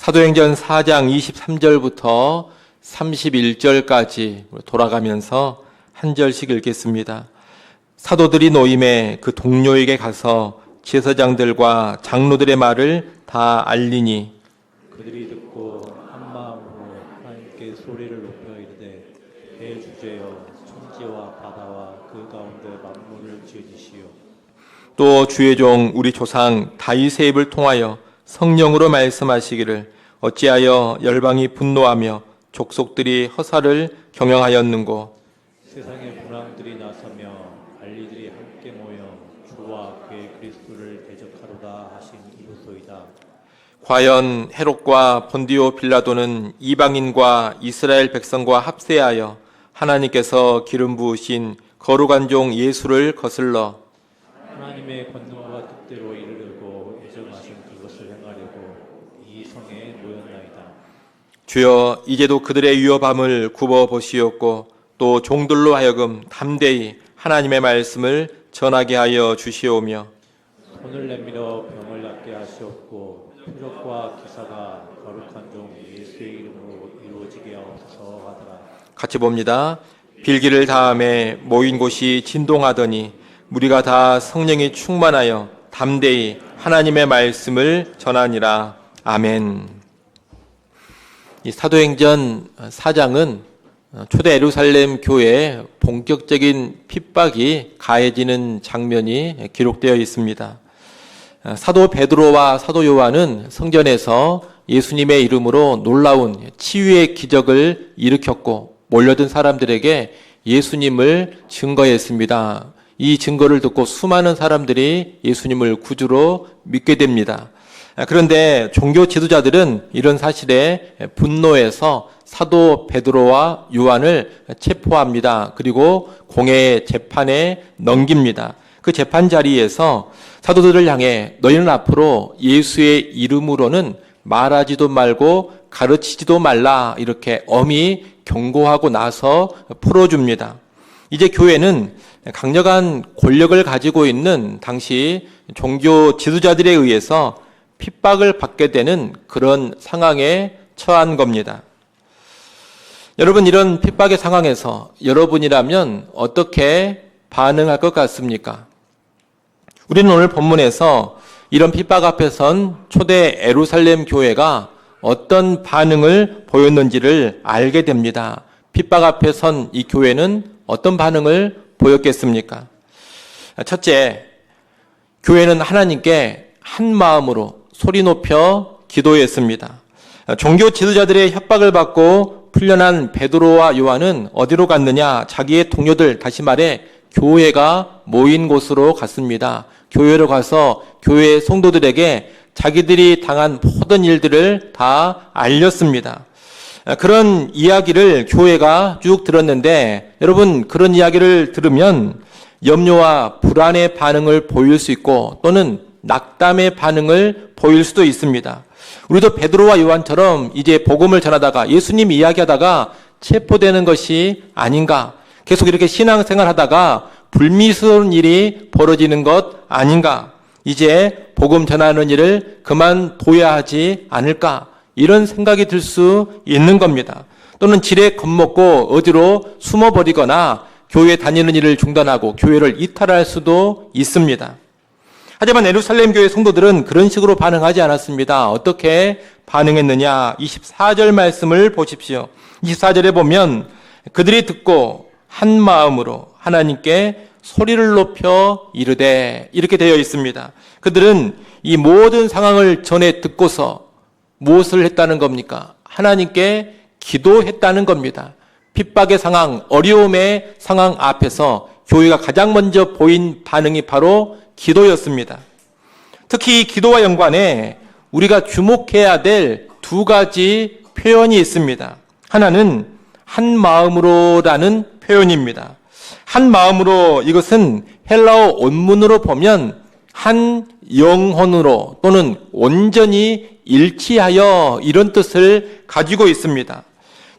사도행전 4장 23절부터 31절까지 돌아가면서 한 절씩 읽겠습니다. 사도들이 노임에 그 동료에게 가서 제사장들과 장로들의 말을 다 알리니 그들이 듣고 한 마음으로 하나님께 소리를 높여 이르되 대주제여 천지와 바다와 그 가운데 만물을 지으시오. 또 주의 종 우리 조상 다윗의 입을 통하여 성령으로 말씀하시기를 어찌하여 열방이 분노하며 족속들이 허사를 경영하였는고. 세상의 분왕들이 나서며 관리들이 함께 모여 주와 그의 그리스도를 대적하로다 하신 이로소이다. 과연 헤롯과 본디오 빌라도는 이방인과 이스라엘 백성과 합세하여 하나님께서 기름 부으신 거룩한 종 예수를 거슬러 하나님의 권능과 뜻대로 이르려고 예정하신 그것을 행하려고 이 성에 모였나이다. 주여 이제도 그들의 위협함을 굽어 보시옵고 또 종들로 하여금 담대히 하나님의 말씀을 전하게 하여 주시오며 손을 내밀어 병을 낫게 하시옵고 표적과 기사가 거룩한 종 예수의 이름으로 이루어지게 하옵소서 하더라. 같이 봅니다. 빌기를 다음에 모인 곳이 진동하더니 무리가 다 성령이 충만하여 담대히 하나님의 말씀을 전하니라. 아멘. 이 사도행전 4장은 초대 예루살렘 교회에 본격적인 핍박이 가해지는 장면이 기록되어 있습니다. 사도 베드로와 사도 요한은 성전에서 예수님의 이름으로 놀라운 치유의 기적을 일으켰고 몰려든 사람들에게 예수님을 증거했습니다. 이 증거를 듣고 수많은 사람들이 예수님을 구주로 믿게 됩니다. 그런데 종교 지도자들은 이런 사실에 분노해서 사도 베드로와 요한을 체포합니다. 그리고 공회 재판에 넘깁니다. 그 재판 자리에서 사도들을 향해 너희는 앞으로 예수의 이름으로는 말하지도 말고 가르치지도 말라 이렇게 엄히 경고하고 나서 풀어줍니다. 이제 교회는 강력한 권력을 가지고 있는 당시 종교 지도자들에 의해서 핍박을 받게 되는 그런 상황에 처한 겁니다. 여러분, 이런 핍박의 상황에서 여러분이라면 어떻게 반응할 것 같습니까? 우리는 오늘 본문에서 이런 핍박 앞에선 초대 예루살렘 교회가 어떤 반응을 보였는지를 알게 됩니다. 핍박 앞에 선 이 교회는 어떤 반응을 보였겠습니까? 첫째, 교회는 하나님께 한 마음으로 소리 높여 기도했습니다. 종교 지도자들의 협박을 받고 풀려난 베드로와 요한은 어디로 갔느냐? 자기의 동료들, 다시 말해 교회가 모인 곳으로 갔습니다. 교회로 가서 교회 성도들에게 자기들이 당한 모든 일들을 다 알렸습니다. 그런 이야기를 교회가 쭉 들었는데 여러분, 그런 이야기를 들으면 염려와 불안의 반응을 보일 수 있고 또는 낙담의 반응을 보일 수도 있습니다. 우리도 베드로와 요한처럼 이제 복음을 전하다가 예수님 이야기하다가 체포되는 것이 아닌가, 계속 이렇게 신앙생활하다가 불미스러운 일이 벌어지는 것 아닌가, 이제 복음 전하는 일을 그만둬야 하지 않을까, 이런 생각이 들 수 있는 겁니다. 또는 지레 겁먹고 어디로 숨어버리거나 교회 다니는 일을 중단하고 교회를 이탈할 수도 있습니다. 하지만 예루살렘 교회 성도들은 그런 식으로 반응하지 않았습니다. 어떻게 반응했느냐? 24절 말씀을 보십시오. 24절에 보면 그들이 듣고 한 마음으로 하나님께 소리를 높여 이르되 이렇게 되어 있습니다. 그들은 이 모든 상황을 전에 듣고서 무엇을 했다는 겁니까? 하나님께 기도했다는 겁니다. 핍박의 상황, 어려움의 상황 앞에서 교회가 가장 먼저 보인 반응이 바로 기도였습니다. 특히 이 기도와 연관해 우리가 주목해야 될 두 가지 표현이 있습니다. 하나는 한 마음으로라는 표현입니다. 한 마음으로, 이것은 헬라어 원문으로 보면 한 영혼으로 또는 온전히 일치하여 이런 뜻을 가지고 있습니다.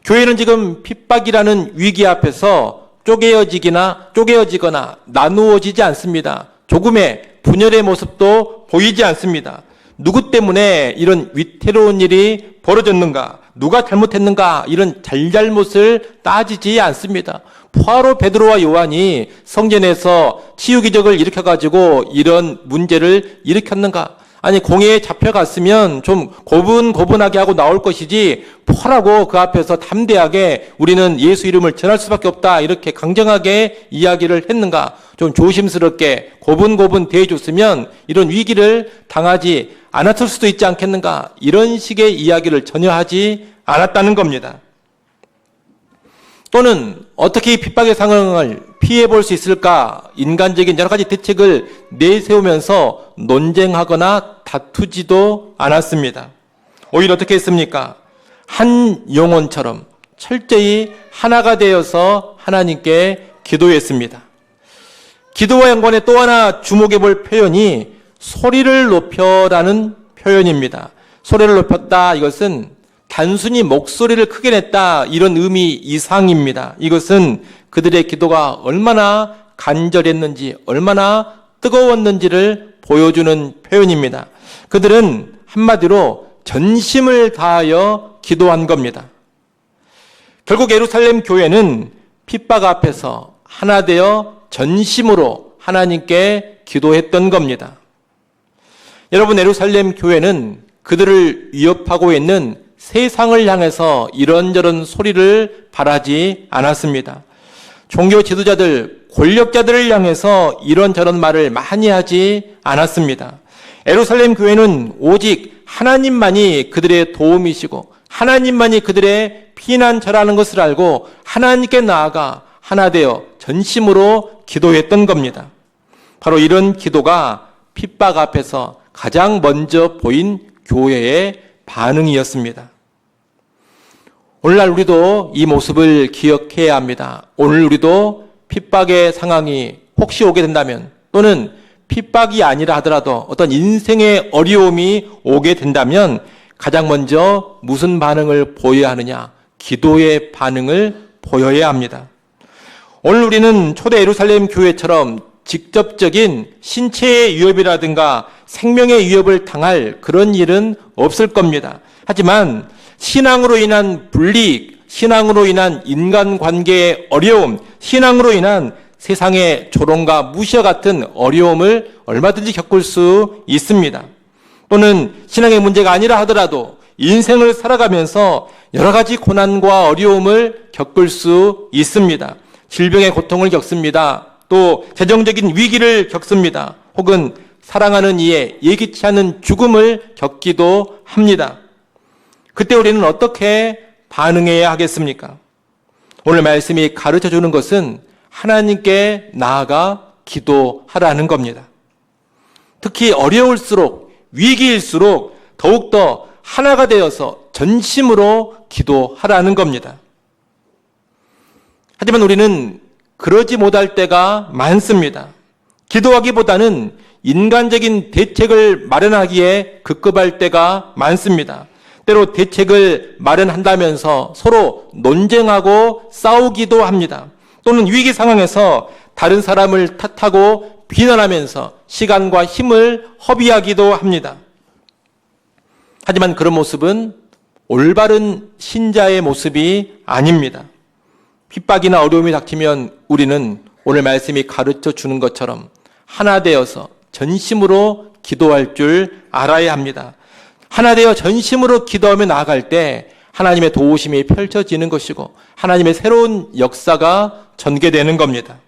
교회는 지금 핍박이라는 위기 앞에서 쪼개어지거나 나누어지지 않습니다. 조금의 분열의 모습도 보이지 않습니다. 누구 때문에 이런 위태로운 일이 벌어졌는가, 누가 잘못했는가, 이런 잘잘못을 따지지 않습니다. 바로 베드로와 요한이 성전에서 치유기적을 일으켜가지고 이런 문제를 일으켰는가? 아니, 공회에 잡혀갔으면 좀 고분고분하게 하고 나올 것이지, 포라고 그 앞에서 담대하게 우리는 예수 이름을 전할 수밖에 없다, 이렇게 강경하게 이야기를 했는가? 좀 조심스럽게 고분고분 대해줬으면 이런 위기를 당하지 않았을 수도 있지 않겠는가? 이런 식의 이야기를 전혀 하지 않았다는 겁니다. 또는 어떻게 이 핍박의 상황을 피해볼 수 있을까? 인간적인 여러 가지 대책을 내세우면서 논쟁하거나 다투지도 않았습니다. 오히려 어떻게 했습니까? 한 영혼처럼 철저히 하나가 되어서 하나님께 기도했습니다. 기도와 연관해 또 하나 주목해 볼 표현이 소리를 높여라는 표현입니다. 소리를 높였다, 이것은 단순히 목소리를 크게 냈다, 이런 의미 이상입니다. 이것은 그들의 기도가 얼마나 간절했는지, 얼마나 뜨거웠는지를 보여주는 표현입니다. 그들은 한마디로 전심을 다하여 기도한 겁니다. 결국 예루살렘 교회는 핍박 앞에서 하나 되어 전심으로 하나님께 기도했던 겁니다. 여러분, 예루살렘 교회는 그들을 위협하고 있는 세상을 향해서 이런저런 소리를 바라지 않았습니다. 종교 지도자들, 권력자들을 향해서 이런저런 말을 많이 하지 않았습니다. 예루살렘 교회는 오직 하나님만이 그들의 도움이시고 하나님만이 그들의 피난처라는 것을 알고 하나님께 나아가 하나 되어 전심으로 기도했던 겁니다. 바로 이런 기도가 핍박 앞에서 가장 먼저 보인 교회의 반응이었습니다. 오늘날 우리도 이 모습을 기억해야 합니다. 오늘 우리도 핍박의 상황이 혹시 오게 된다면, 또는 핍박이 아니라 하더라도 어떤 인생의 어려움이 오게 된다면 가장 먼저 무슨 반응을 보여야 하느냐? 기도의 반응을 보여야 합니다. 오늘 우리는 초대 예루살렘 교회처럼 직접적인 신체의 위협이라든가 생명의 위협을 당할 그런 일은 없을 겁니다. 하지만 신앙으로 인한 불이익, 신앙으로 인한 인간관계의 어려움, 신앙으로 인한 세상의 조롱과 무시와 같은 어려움을 얼마든지 겪을 수 있습니다. 또는 신앙의 문제가 아니라 하더라도 인생을 살아가면서 여러 가지 고난과 어려움을 겪을 수 있습니다. 질병의 고통을 겪습니다. 또 재정적인 위기를 겪습니다. 혹은 사랑하는 이의 예기치 않은 죽음을 겪기도 합니다. 그때 우리는 어떻게 반응해야 하겠습니까? 오늘 말씀이 가르쳐주는 것은 하나님께 나아가 기도하라는 겁니다. 특히 어려울수록, 위기일수록 더욱더 하나가 되어서 전심으로 기도하라는 겁니다. 하지만 우리는 그러지 못할 때가 많습니다. 기도하기보다는 인간적인 대책을 마련하기에 급급할 때가 많습니다. 때로 대책을 마련한다면서 서로 논쟁하고 싸우기도 합니다. 또는 위기 상황에서 다른 사람을 탓하고 비난하면서 시간과 힘을 허비하기도 합니다. 하지만 그런 모습은 올바른 신자의 모습이 아닙니다. 핍박이나 어려움이 닥치면 우리는 오늘 말씀이 가르쳐 주는 것처럼 하나 되어서 전심으로 기도할 줄 알아야 합니다. 하나 되어 전심으로 기도하며 나아갈 때 하나님의 도우심이 펼쳐지는 것이고 하나님의 새로운 역사가 전개되는 겁니다.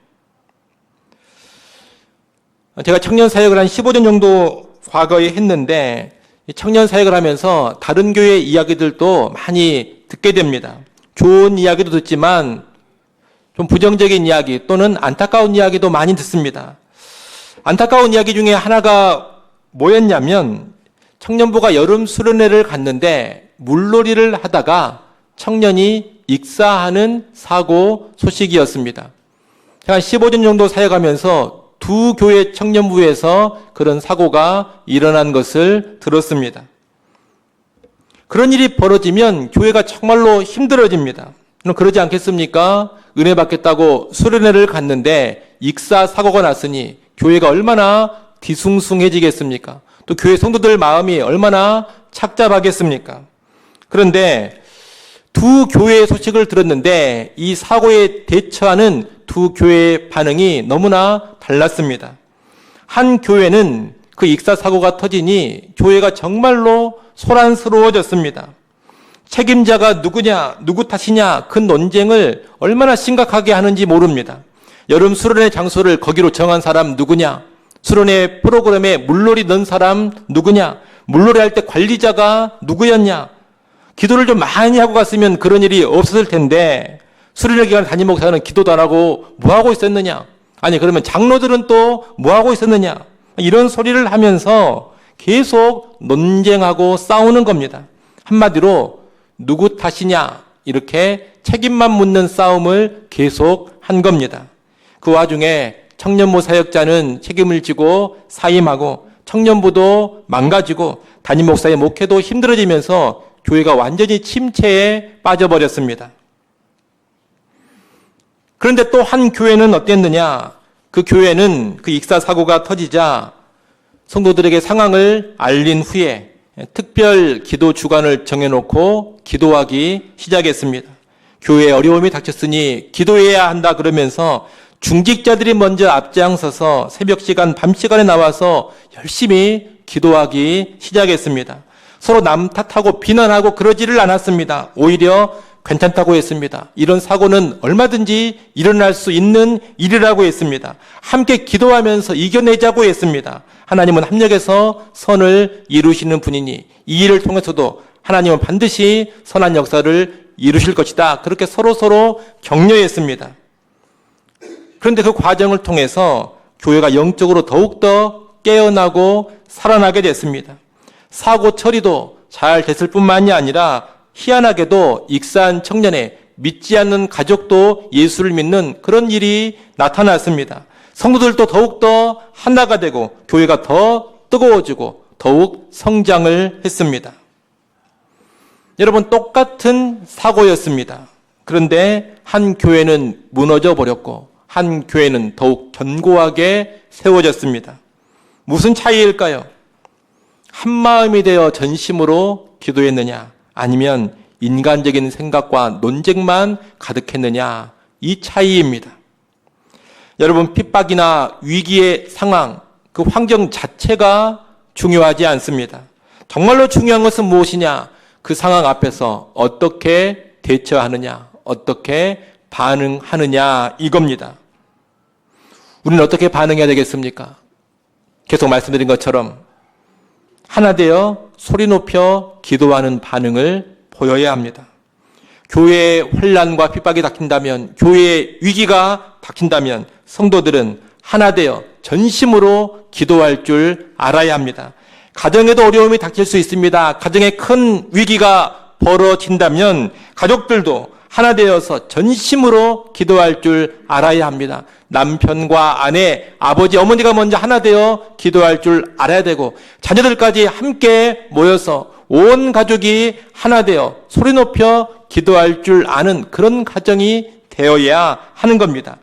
제가 청년 사역을 한 15년 정도 과거에 했는데 청년 사역을 하면서 다른 교회 이야기들도 많이 듣게 됩니다. 좋은 이야기도 듣지만 좀 부정적인 이야기 또는 안타까운 이야기도 많이 듣습니다. 안타까운 이야기 중에 하나가 뭐였냐면 청년부가 여름 수련회를 갔는데 물놀이를 하다가 청년이 익사하는 사고 소식이었습니다. 제가 15년 정도 사역하면서 두 교회 청년부에서 그런 사고가 일어난 것을 들었습니다. 그런 일이 벌어지면 교회가 정말로 힘들어집니다. 그럼 그러지 않겠습니까? 은혜 받겠다고 수련회를 갔는데 익사 사고가 났으니 교회가 얼마나 뒤숭숭해지겠습니까? 또 교회 성도들 마음이 얼마나 착잡하겠습니까? 그런데 두 교회의 소식을 들었는데 이 사고에 대처하는 두 교회의 반응이 너무나 달랐습니다. 한 교회는 그 익사 사고가 터지니 교회가 정말로 소란스러워졌습니다. 책임자가 누구냐, 누구 탓이냐, 그 논쟁을 얼마나 심각하게 하는지 모릅니다. 여름 수련회 장소를 거기로 정한 사람 누구냐, 수련회 프로그램에 물놀이 넣은 사람 누구냐, 물놀이 할 때 관리자가 누구였냐, 기도를 좀 많이 하고 갔으면 그런 일이 없었을 텐데 수련회 기간 담임 목사는 기도도 안 하고 뭐 하고 있었느냐, 아니 그러면 장로들은 또 뭐 하고 있었느냐, 이런 소리를 하면서 계속 논쟁하고 싸우는 겁니다. 한마디로 누구 탓이냐 이렇게 책임만 묻는 싸움을 계속 한 겁니다. 그 와중에 청년부 사역자는 책임을 지고 사임하고 청년부도 망가지고 담임 목사의 목회도 힘들어지면서 교회가 완전히 침체에 빠져버렸습니다. 그런데 또 한 교회는 어땠느냐? 그 교회는 그 익사 사고가 터지자 성도들에게 상황을 알린 후에 특별 기도 주간을 정해놓고 기도하기 시작했습니다. 교회에 어려움이 닥쳤으니 기도해야 한다 그러면서 중직자들이 먼저 앞장서서 새벽 시간, 밤 시간에 나와서 열심히 기도하기 시작했습니다. 서로 남 탓하고 비난하고 그러지를 않았습니다. 오히려 괜찮다고 했습니다. 이런 사고는 얼마든지 일어날 수 있는 일이라고 했습니다. 함께 기도하면서 이겨내자고 했습니다. 하나님은 합력해서 선을 이루시는 분이니 이 일을 통해서도 하나님은 반드시 선한 역사를 이루실 것이다. 그렇게 서로 격려했습니다. 그런데 그 과정을 통해서 교회가 영적으로 더욱더 깨어나고 살아나게 됐습니다. 사고 처리도 잘 됐을 뿐만이 아니라 희한하게도 익사한 청년의 믿지 않는 가족도 예수를 믿는 그런 일이 나타났습니다. 성도들도 더욱더 하나가 되고 교회가 더 뜨거워지고 더욱 성장을 했습니다. 여러분, 똑같은 사고였습니다. 그런데 한 교회는 무너져 버렸고 한 교회는 더욱 견고하게 세워졌습니다. 무슨 차이일까요? 한 마음이 되어 전심으로 기도했느냐, 아니면 인간적인 생각과 논쟁만 가득했느냐, 이 차이입니다. 여러분, 핍박이나 위기의 상황, 그 환경 자체가 중요하지 않습니다. 정말로 중요한 것은 무엇이냐? 그 상황 앞에서 어떻게 대처하느냐, 어떻게 반응하느냐, 이겁니다. 우리는 어떻게 반응해야 되겠습니까? 계속 말씀드린 것처럼 하나 되어 소리 높여 기도하는 반응을 보여야 합니다. 교회의 혼란과 핍박이 닥친다면, 교회의 위기가 닥친다면 성도들은 하나 되어 전심으로 기도할 줄 알아야 합니다. 가정에도 어려움이 닥칠 수 있습니다. 가정에 큰 위기가 벌어진다면 가족들도 하나 되어서 전심으로 기도할 줄 알아야 합니다. 남편과 아내, 아버지, 어머니가 먼저 하나 되어 기도할 줄 알아야 되고 자녀들까지 함께 모여서 온 가족이 하나 되어 소리 높여 기도할 줄 아는 그런 가정이 되어야 하는 겁니다.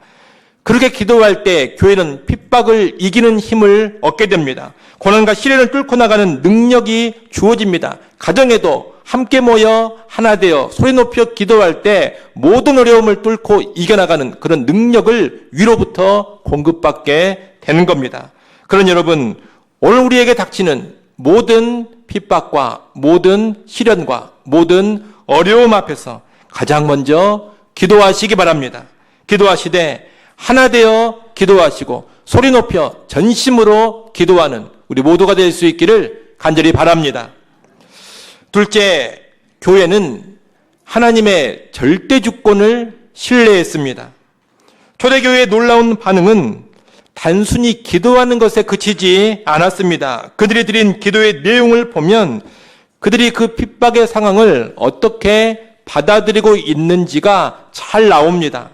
그렇게 기도할 때 교회는 핍박을 이기는 힘을 얻게 됩니다. 고난과 시련을 뚫고 나가는 능력이 주어집니다. 가정에도 함께 모여 하나 되어 소리 높여 기도할 때 모든 어려움을 뚫고 이겨나가는 그런 능력을 위로부터 공급받게 되는 겁니다. 그러니 여러분, 오늘 우리에게 닥치는 모든 핍박과 모든 시련과 모든 어려움 앞에서 가장 먼저 기도하시기 바랍니다. 기도하시되 하나 되어 기도하시고 소리 높여 전심으로 기도하는 우리 모두가 될 수 있기를 간절히 바랍니다. 둘째, 교회는 하나님의 절대 주권을 신뢰했습니다. 초대교회의 놀라운 반응은 단순히 기도하는 것에 그치지 않았습니다. 그들이 드린 기도의 내용을 보면 그들이 그 핍박의 상황을 어떻게 받아들이고 있는지가 잘 나옵니다.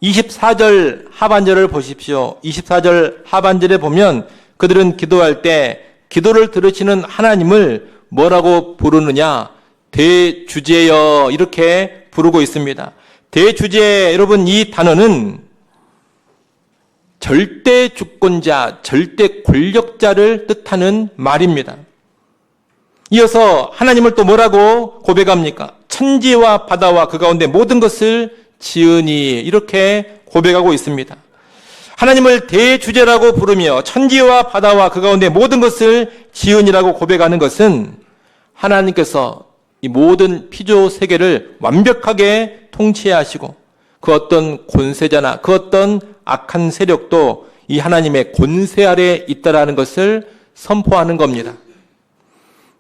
24절 하반절을 보십시오. 24절 하반절에 보면 그들은 기도할 때 기도를 들으시는 하나님을 뭐라고 부르느냐? 대주제여, 이렇게 부르고 있습니다. 대주제, 여러분, 이 단어는 절대 주권자, 절대 권력자를 뜻하는 말입니다. 이어서 하나님을 또 뭐라고 고백합니까? 천지와 바다와 그 가운데 모든 것을 지으니, 이렇게 고백하고 있습니다. 하나님을 대주제라고 부르며 천지와 바다와 그 가운데 모든 것을 지으니라고 고백하는 것은 하나님께서 이 모든 피조 세계를 완벽하게 통치하시고 그 어떤 권세자나 그 어떤 악한 세력도 이 하나님의 권세 아래 있다라는 것을 선포하는 겁니다.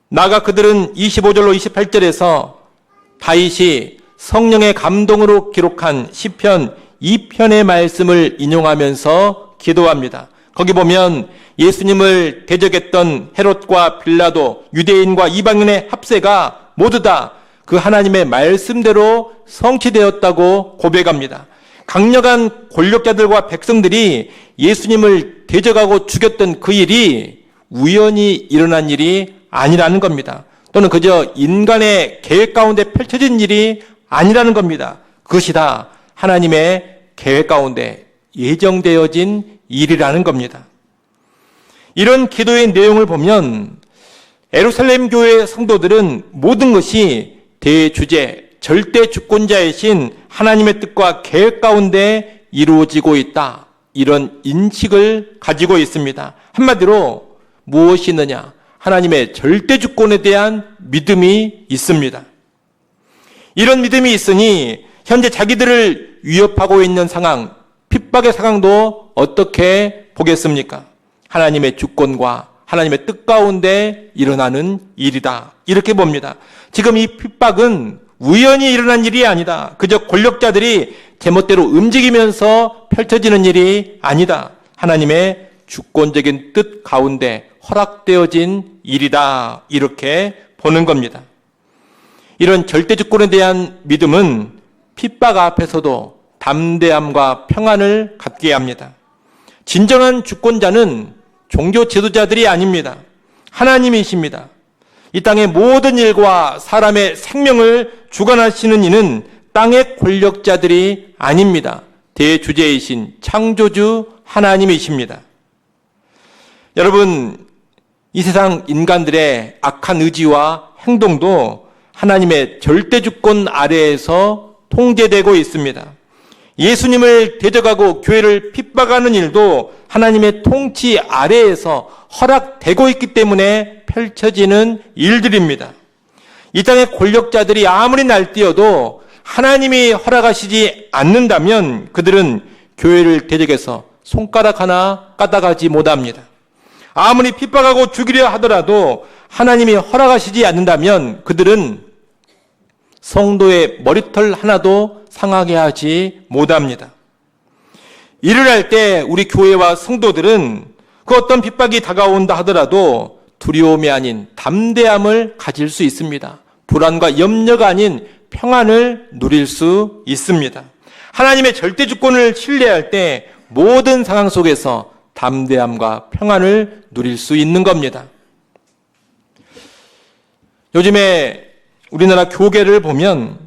나아가 그들은 25절로 28절에서 다윗이 성령의 감동으로 기록한 시편 2편의 말씀을 인용하면서 기도합니다. 거기 보면 예수님을 대적했던 헤롯과 빌라도, 유대인과 이방인의 합세가 모두 다 그 하나님의 말씀대로 성취되었다고 고백합니다. 강력한 권력자들과 백성들이 예수님을 대적하고 죽였던 그 일이 우연히 일어난 일이 아니라는 겁니다. 또는 그저 인간의 계획 가운데 펼쳐진 일이 아니라는 겁니다. 그것이 다 하나님의 계획 가운데 예정되어진 일이라는 겁니다. 이런 기도의 내용을 보면 예루살렘 교회 성도들은 모든 것이 대주제, 절대 주권자이신 하나님의 뜻과 계획 가운데 이루어지고 있다, 이런 인식을 가지고 있습니다. 한마디로 무엇이 있느냐? 하나님의 절대 주권에 대한 믿음이 있습니다. 이런 믿음이 있으니 현재 자기들을 위협하고 있는 상황, 핍박의 상황도 어떻게 보겠습니까? 하나님의 주권과 하나님의 뜻 가운데 일어나는 일이다, 이렇게 봅니다. 지금 이 핍박은 우연히 일어난 일이 아니다. 그저 권력자들이 제멋대로 움직이면서 펼쳐지는 일이 아니다. 하나님의 주권적인 뜻 가운데 허락되어진 일이다, 이렇게 보는 겁니다. 이런 절대주권에 대한 믿음은 핍박 앞에서도 담대함과 평안을 갖게 합니다. 진정한 주권자는 종교 지도자들이 아닙니다. 하나님이십니다. 이 땅의 모든 일과 사람의 생명을 주관하시는 이는 땅의 권력자들이 아닙니다. 대주제이신 창조주 하나님이십니다. 여러분, 이 세상 인간들의 악한 의지와 행동도 하나님의 절대주권 아래에서 통제되고 있습니다. 예수님을 대적하고 교회를 핍박하는 일도 하나님의 통치 아래에서 허락되고 있기 때문에 펼쳐지는 일들입니다. 이 땅의 권력자들이 아무리 날뛰어도 하나님이 허락하시지 않는다면 그들은 교회를 대적해서 손가락 하나 까딱하지 못합니다. 아무리 핍박하고 죽이려 하더라도 하나님이 허락하시지 않는다면 그들은 성도의 머리털 하나도 상하게 하지 못합니다. 일을 할 때 우리 교회와 성도들은 그 어떤 핍박이 다가온다 하더라도 두려움이 아닌 담대함을 가질 수 있습니다. 불안과 염려가 아닌 평안을 누릴 수 있습니다. 하나님의 절대주권을 신뢰할 때 모든 상황 속에서 담대함과 평안을 누릴 수 있는 겁니다. 요즘에 우리나라 교계를 보면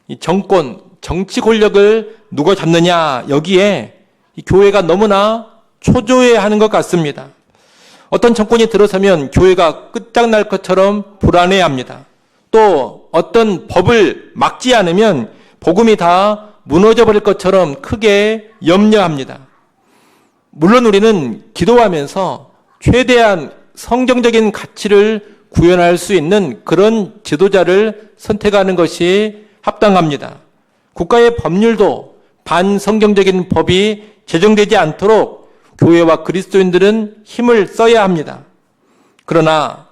이 정권, 정치 권력을 누가 잡느냐, 여기에 이 교회가 너무나 초조해하는 것 같습니다. 어떤 정권이 들어서면 교회가 끝장날 것처럼 불안해합니다. 또 어떤 법을 막지 않으면 복음이 다 무너져버릴 것처럼 크게 염려합니다. 물론 우리는 기도하면서 최대한 성경적인 가치를 구현할 수 있는 그런 지도자를 선택하는 것이 합당합니다. 국가의 법률도 반성경적인 법이 제정되지 않도록 교회와 그리스도인들은 힘을 써야 합니다. 그러나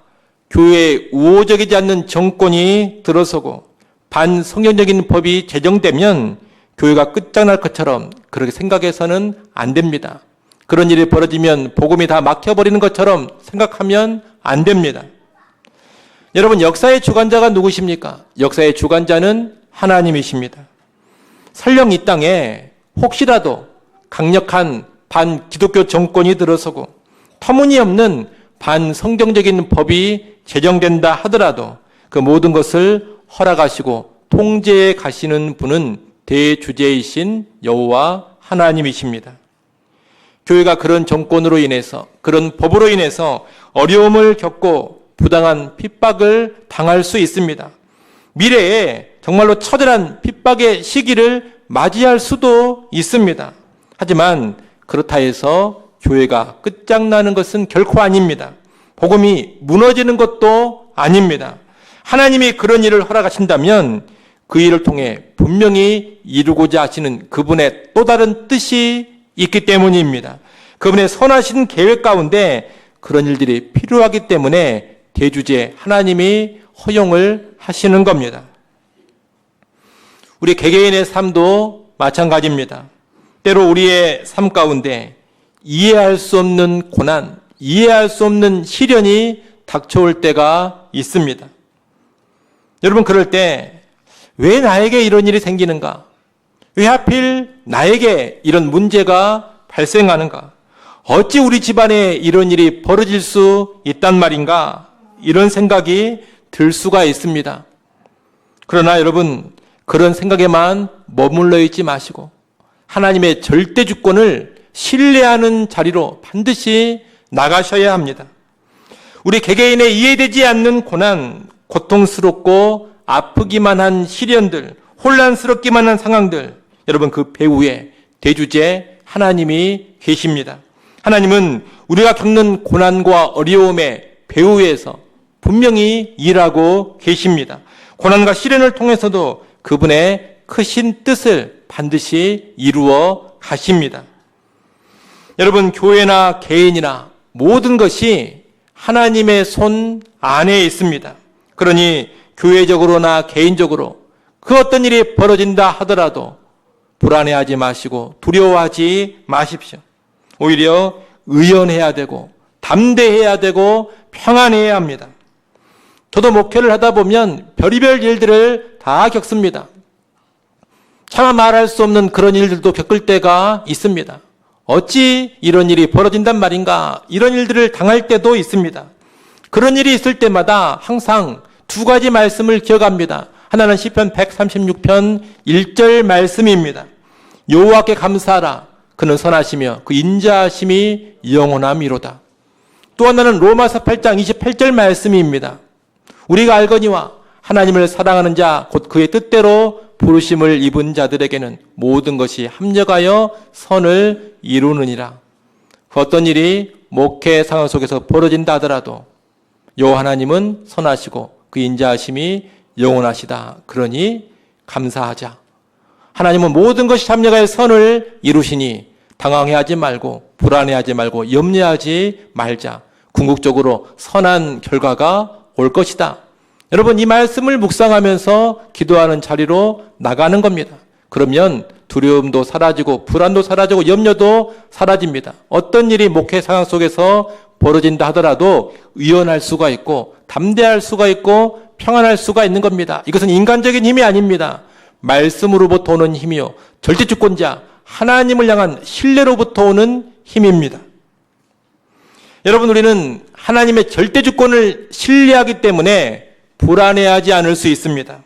교회에 우호적이지 않는 정권이 들어서고 반성경적인 법이 제정되면 교회가 끝장날 것처럼 그렇게 생각해서는 안 됩니다. 그런 일이 벌어지면 복음이 다 막혀버리는 것처럼 생각하면 안 됩니다. 여러분, 역사의 주관자가 누구십니까? 역사의 주관자는 하나님이십니다. 설령 이 땅에 혹시라도 강력한 반기독교 정권이 들어서고 터무니없는 반성경적인 법이 제정된다 하더라도 그 모든 것을 허락하시고 통제해 가시는 분은 대주제이신 여호와 하나님이십니다. 교회가 그런 정권으로 인해서, 그런 법으로 인해서 어려움을 겪고 부당한 핍박을 당할 수 있습니다. 미래에 정말로 처절한 핍박의 시기를 맞이할 수도 있습니다. 하지만 그렇다 해서 교회가 끝장나는 것은 결코 아닙니다. 복음이 무너지는 것도 아닙니다. 하나님이 그런 일을 허락하신다면 그 일을 통해 분명히 이루고자 하시는 그분의 또 다른 뜻이 있기 때문입니다. 그분의 선하신 계획 가운데 그런 일들이 필요하기 때문에 대주제 하나님이 허용을 하시는 겁니다. 우리 개개인의 삶도 마찬가지입니다. 때로 우리의 삶 가운데 이해할 수 없는 고난, 이해할 수 없는 시련이 닥쳐올 때가 있습니다. 여러분, 그럴 때 왜 나에게 이런 일이 생기는가? 왜 하필 나에게 이런 문제가 발생하는가? 어찌 우리 집안에 이런 일이 벌어질 수 있단 말인가? 이런 생각이 들 수가 있습니다. 그러나 여러분, 그런 생각에만 머물러 있지 마시고 하나님의 절대 주권을 신뢰하는 자리로 반드시 나가셔야 합니다. 우리 개개인의 이해되지 않는 고난, 고통스럽고 아프기만 한 시련들, 혼란스럽기만 한 상황들, 여러분 그 배후에 대주제 하나님이 계십니다. 하나님은 우리가 겪는 고난과 어려움의 배후에서 분명히 일하고 계십니다. 고난과 시련을 통해서도 그분의 크신 뜻을 반드시 이루어 가십니다. 여러분, 교회나 개인이나 모든 것이 하나님의 손 안에 있습니다. 그러니 교회적으로나 개인적으로 그 어떤 일이 벌어진다 하더라도 불안해하지 마시고 두려워하지 마십시오. 오히려 의연해야 되고 담대해야 되고 평안해야 합니다. 저도 목회를 하다 보면 별의별 일들을 다 겪습니다. 차마 말할 수 없는 그런 일들도 겪을 때가 있습니다. 어찌 이런 일이 벌어진단 말인가? 이런 일들을 당할 때도 있습니다. 그런 일이 있을 때마다 항상 두 가지 말씀을 기억합니다. 하나는 시편 136편 1절 말씀입니다. 여호와께 감사하라. 그는 선하시며 그 인자하심이 영원함이로다. 또 하나는 로마서 8장 28절 말씀입니다. 우리가 알거니와 하나님을 사랑하는 자 곧 그의 뜻대로 부르심을 입은 자들에게는 모든 것이 합력하여 선을 이루느니라. 그 어떤 일이 목회 상황 속에서 벌어진다 하더라도 여호와 하나님은 선하시고 그 인자하심이 영원하시다. 그러니 감사하자. 하나님은 모든 것이 합력하여 선을 이루시니 당황해하지 말고 불안해하지 말고 염려하지 말자. 궁극적으로 선한 결과가 올 것이다. 여러분, 이 말씀을 묵상하면서 기도하는 자리로 나가는 겁니다. 그러면 두려움도 사라지고 불안도 사라지고 염려도 사라집니다. 어떤 일이 목회 상황 속에서 벌어진다 하더라도 의연할 수가 있고 담대할 수가 있고 평안할 수가 있는 겁니다. 이것은 인간적인 힘이 아닙니다. 말씀으로부터 오는 힘이요 절대주권자 하나님을 향한 신뢰로부터 오는 힘입니다. 여러분, 우리는 하나님의 절대주권을 신뢰하기 때문에 불안해하지 않을 수 있습니다.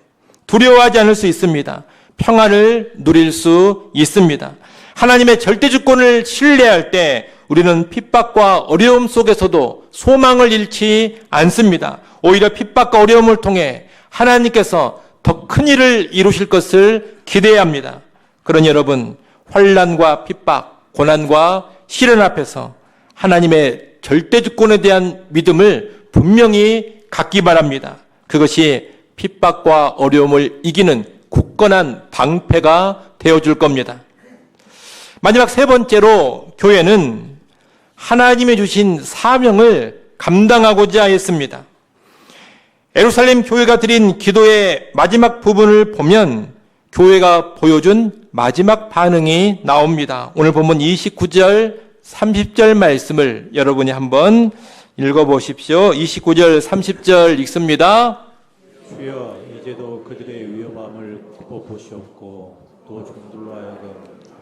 두려워하지 않을 수 있습니다. 평안을 누릴 수 있습니다. 하나님의 절대주권을 신뢰할 때 우리는 핍박과 어려움 속에서도 소망을 잃지 않습니다. 오히려 핍박과 어려움을 통해 하나님께서 더 큰 일을 이루실 것을 기대해야 합니다. 그러니 여러분, 환난과 핍박, 고난과 시련 앞에서 하나님의 절대주권에 대한 믿음을 분명히 갖기 바랍니다. 그것이 핍박과 어려움을 이기는 굳건한 방패가 되어줄 겁니다. 마지막 세 번째로 교회는 하나님이 주신 사명을 감당하고자 했습니다. 예루살렘 교회가 드린 기도의 마지막 부분을 보면 교회가 보여준 마지막 반응이 나옵니다. 오늘 본문 29절, 30절 말씀을 여러분이 한번 읽어보십시오. 29절, 30절 읽습니다. 주여, 이제도 그들의 위험함을 기뻐 보시옵고 또 종들로 하여금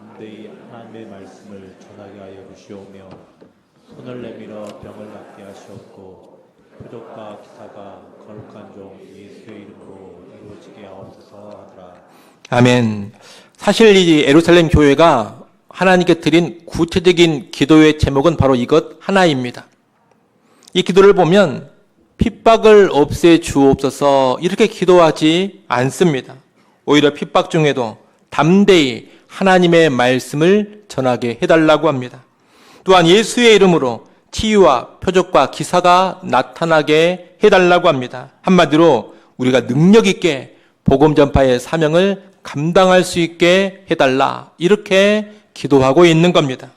담대히 하나님의 말씀을 전하게 하여 주시오며 손을 내밀어 병을 낫게 하시옵고 표적과 기사가 거룩한 종 예수의 이름으로 이루어지게 하옵소서 하더라. 아멘. 사실 이 예루살렘 교회가 하나님께 드린 구체적인 기도의 제목은 바로 이것 하나입니다. 이 기도를 보면 핍박을 없애 주옵소서 이렇게 기도하지 않습니다. 오히려 핍박 중에도 담대히 하나님의 말씀을 전하게 해달라고 합니다. 또한 예수의 이름으로 치유와 표적과 기사가 나타나게 해달라고 합니다. 한마디로 우리가 능력 있게 복음 전파의 사명을 감당할 수 있게 해달라 이렇게 기도하고 있는 겁니다.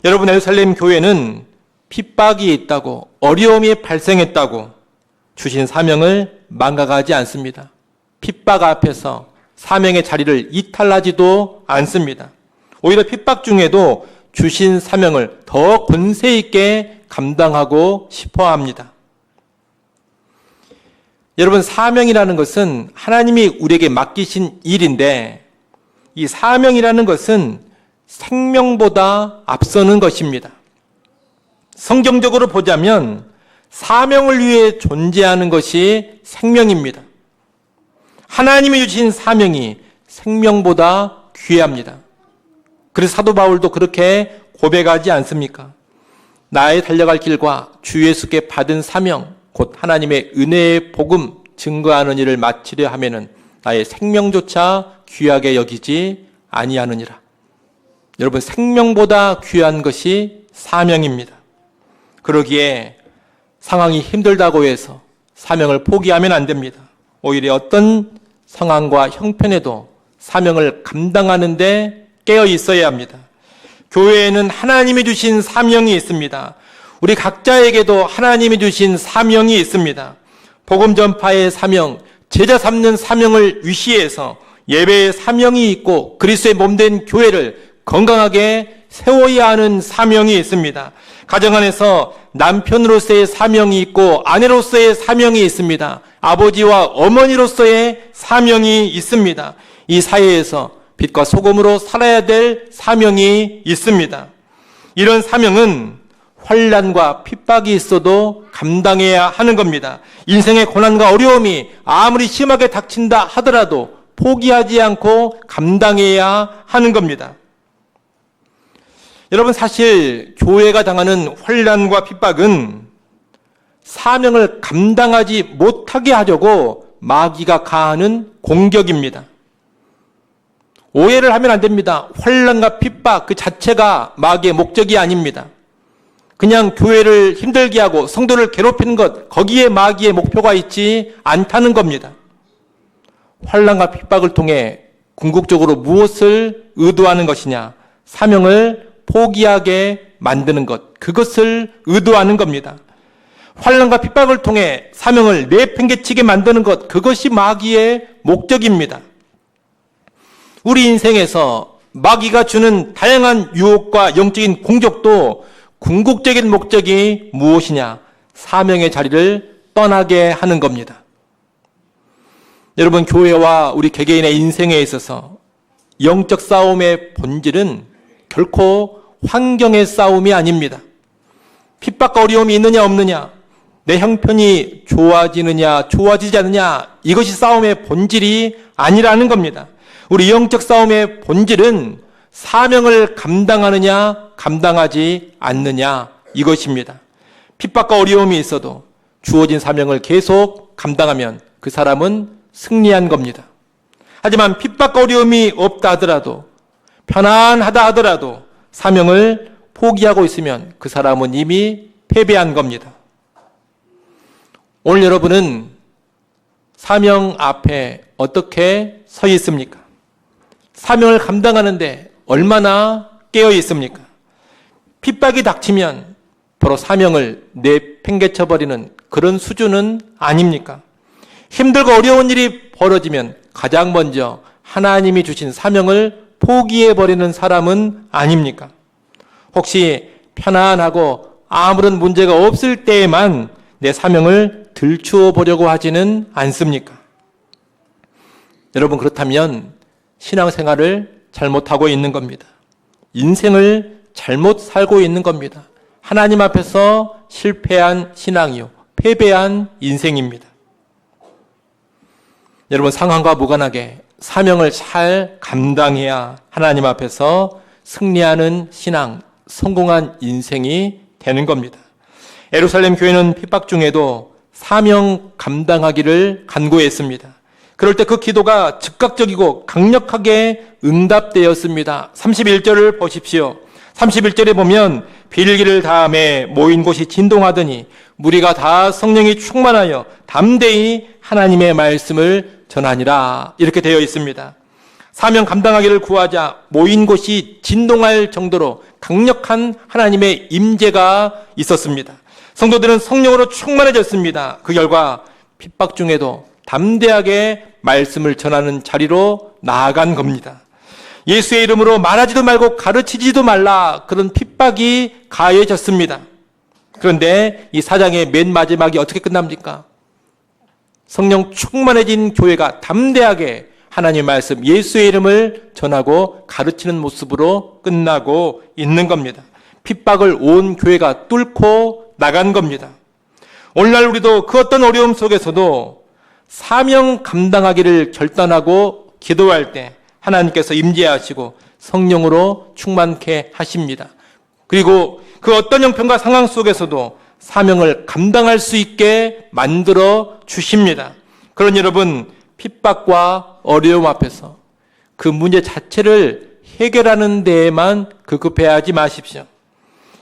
여러분, 예루살렘 교회는 핍박이 있다고 어려움이 발생했다고 주신 사명을 망각하지 않습니다. 핍박 앞에서 사명의 자리를 이탈하지도 않습니다. 오히려 핍박 중에도 주신 사명을 더 권세 있게 감당하고 싶어 합니다. 여러분, 사명이라는 것은 하나님이 우리에게 맡기신 일인데 이 사명이라는 것은 생명보다 앞서는 것입니다. 성경적으로 보자면 사명을 위해 존재하는 것이 생명입니다. 하나님이 주신 사명이 생명보다 귀합니다. 그래서 사도 바울도 그렇게 고백하지 않습니까? 나의 달려갈 길과 주 예수께 받은 사명, 곧 하나님의 은혜의 복음 증거하는 일을 마치려 하면은 나의 생명조차 귀하게 여기지 아니하느니라. 여러분, 생명보다 귀한 것이 사명입니다. 그러기에 상황이 힘들다고 해서 사명을 포기하면 안 됩니다. 오히려 어떤 상황과 형편에도 사명을 감당하는 데 깨어 있어야 합니다. 교회에는 하나님이 주신 사명이 있습니다. 우리 각자에게도 하나님이 주신 사명이 있습니다. 복음 전파의 사명, 제자 삼는 사명을 위시해서 예배의 사명이 있고 그리스도의 몸된 교회를 건강하게 세워야 하는 사명이 있습니다. 가정 안에서 남편으로서의 사명이 있고 아내로서의 사명이 있습니다. 아버지와 어머니로서의 사명이 있습니다. 이 사회에서 빛과 소금으로 살아야 될 사명이 있습니다. 이런 사명은 환난과 핍박이 있어도 감당해야 하는 겁니다. 인생의 고난과 어려움이 아무리 심하게 닥친다 하더라도 포기하지 않고 감당해야 하는 겁니다. 여러분, 사실 교회가 당하는 환난과 핍박은 사명을 감당하지 못하게 하려고 마귀가 가하는 공격입니다. 오해를 하면 안 됩니다. 환난과 핍박 그 자체가 마귀의 목적이 아닙니다. 그냥 교회를 힘들게 하고 성도를 괴롭히는 것, 거기에 마귀의 목표가 있지 않다는 겁니다. 환난과 핍박을 통해 궁극적으로 무엇을 의도하는 것이냐? 사명을 포기하게 만드는 것, 그것을 의도하는 겁니다. 환난과 핍박을 통해 사명을 내팽개치게 만드는 것, 그것이 마귀의 목적입니다. 우리 인생에서 마귀가 주는 다양한 유혹과 영적인 공격도 궁극적인 목적이 무엇이냐? 사명의 자리를 떠나게 하는 겁니다. 여러분, 교회와 우리 개개인의 인생에 있어서 영적 싸움의 본질은 결코 환경의 싸움이 아닙니다. 핍박과 어려움이 있느냐 없느냐, 내 형편이 좋아지느냐 좋아지지 않느냐, 이것이 싸움의 본질이 아니라는 겁니다. 우리 영적 싸움의 본질은 사명을 감당하느냐 감당하지 않느냐, 이것입니다. 핍박과 어려움이 있어도 주어진 사명을 계속 감당하면 그 사람은 승리한 겁니다. 하지만 핍박과 어려움이 없다 하더라도, 편안하다 하더라도 사명을 포기하고 있으면 그 사람은 이미 패배한 겁니다. 오늘 여러분은 사명 앞에 어떻게 서 있습니까? 사명을 감당하는데 얼마나 깨어 있습니까? 핍박이 닥치면 바로 사명을 내팽개쳐버리는 그런 수준은 아닙니까? 힘들고 어려운 일이 벌어지면 가장 먼저 하나님이 주신 사명을 포기해버리는 사람은 아닙니까? 혹시 편안하고 아무런 문제가 없을 때에만 내 사명을 들추어 보려고 하지는 않습니까? 여러분, 그렇다면 신앙생활을 잘못하고 있는 겁니다. 인생을 잘못 살고 있는 겁니다. 하나님 앞에서 실패한 신앙이요, 패배한 인생입니다. 여러분, 상황과 무관하게 사명을 잘 감당해야 하나님 앞에서 승리하는 신앙, 성공한 인생이 되는 겁니다. 예루살렘 교회는 핍박 중에도 사명 감당하기를 간구했습니다. 그럴 때 그 기도가 즉각적이고 강력하게 응답되었습니다. 31절을 보십시오. 31절에 보면 빌기를 다함에 모인 곳이 진동하더니 무리가 다 성령이 충만하여 담대히 하나님의 말씀을 전하니라. 이렇게 되어 있습니다. 사명 감당하기를 구하자 모인 곳이 진동할 정도로 강력한 하나님의 임재가 있었습니다. 성도들은 성령으로 충만해졌습니다. 그 결과 핍박 중에도 담대하게 말씀을 전하는 자리로 나아간 겁니다. 예수의 이름으로 말하지도 말고 가르치지도 말라, 그런 핍박이 가해졌습니다. 그런데 이 사장의 맨 마지막이 어떻게 끝납니까? 성령 충만해진 교회가 담대하게 하나님의 말씀, 예수의 이름을 전하고 가르치는 모습으로 끝나고 있는 겁니다. 핍박을 온 교회가 뚫고 나간 겁니다. 오늘날 우리도 그 어떤 어려움 속에서도 사명 감당하기를 결단하고 기도할 때 하나님께서 임재하시고 성령으로 충만케 하십니다. 그리고 그 어떤 형편과 상황 속에서도 사명을 감당할 수 있게 만들어 주십니다. 그런 여러분, 핍박과 어려움 앞에서 그 문제 자체를 해결하는 데에만 급급해하지 마십시오.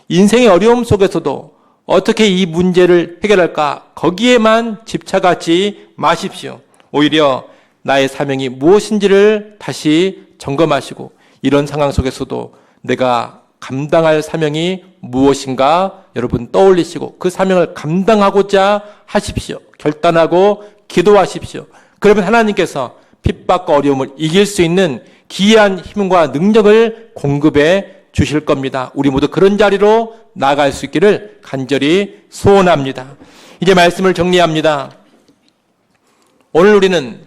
인생의 어려움 속에서도 어떻게 이 문제를 해결할까, 거기에만 집착하지 마십시오. 오히려 나의 사명이 무엇인지를 다시 점검하시고 이런 상황 속에서도 내가 감당할 사명이 무엇인가 여러분 떠올리시고 그 사명을 감당하고자 하십시오. 결단하고 기도하십시오. 그러면 하나님께서 핍박과 어려움을 이길 수 있는 기이한 힘과 능력을 공급해 주실 겁니다. 우리 모두 그런 자리로 나아갈 수 있기를 간절히 소원합니다. 이제 말씀을 정리합니다. 오늘 우리는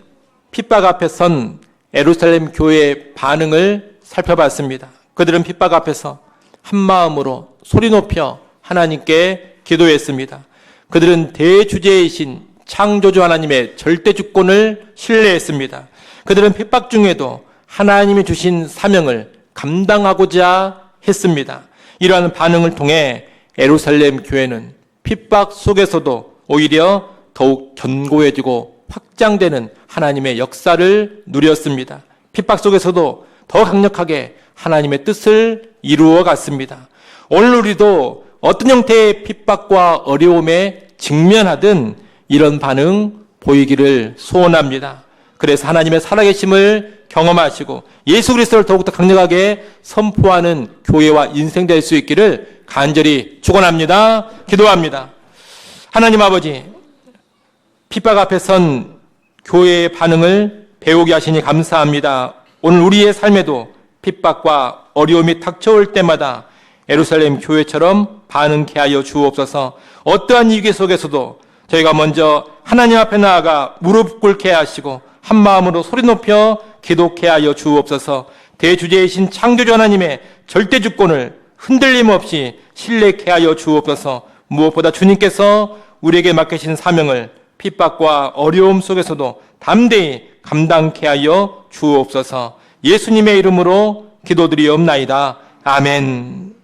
핍박 앞에 선 예루살렘 교회의 반응을 살펴봤습니다. 그들은 핍박 앞에서 한 마음으로 소리 높여 하나님께 기도했습니다. 그들은 대주제이신 창조주 하나님의 절대 주권을 신뢰했습니다. 그들은 핍박 중에도 하나님이 주신 사명을 감당하고자 했습니다. 이러한 반응을 통해 예루살렘 교회는 핍박 속에서도 오히려 더욱 견고해지고 확장되는 하나님의 역사를 누렸습니다. 핍박 속에서도 더 강력하게 하나님의 뜻을 이루어 갔습니다. 오늘 우리도 어떤 형태의 핍박과 어려움에 직면하든 이런 반응 보이기를 소원합니다. 그래서 하나님의 살아계심을 경험하시고 예수 그리스도를 더욱더 강력하게 선포하는 교회와 인생 될 수 있기를 간절히 축원합니다. 기도합니다. 하나님 아버지, 핍박 앞에 선 교회의 반응을 배우게 하시니 감사합니다. 오늘 우리의 삶에도 핍박과 어려움이 닥쳐올 때마다 예루살렘 교회처럼 반응케 하여 주옵소서. 어떠한 위기 속에서도 저희가 먼저 하나님 앞에 나아가 무릎 꿇게 하시고 한 마음으로 소리 높여 기도케 하여 주옵소서. 대주제이신 창조주 하나님의 절대 주권을 흔들림 없이 신뢰케 하여 주옵소서. 무엇보다 주님께서 우리에게 맡기신 사명을 핍박과 어려움 속에서도 담대히 감당케 하여 주옵소서. 예수님의 이름으로 기도드리옵나이다. 아멘.